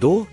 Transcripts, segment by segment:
2.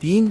3.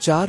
4.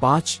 5.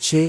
6.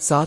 7.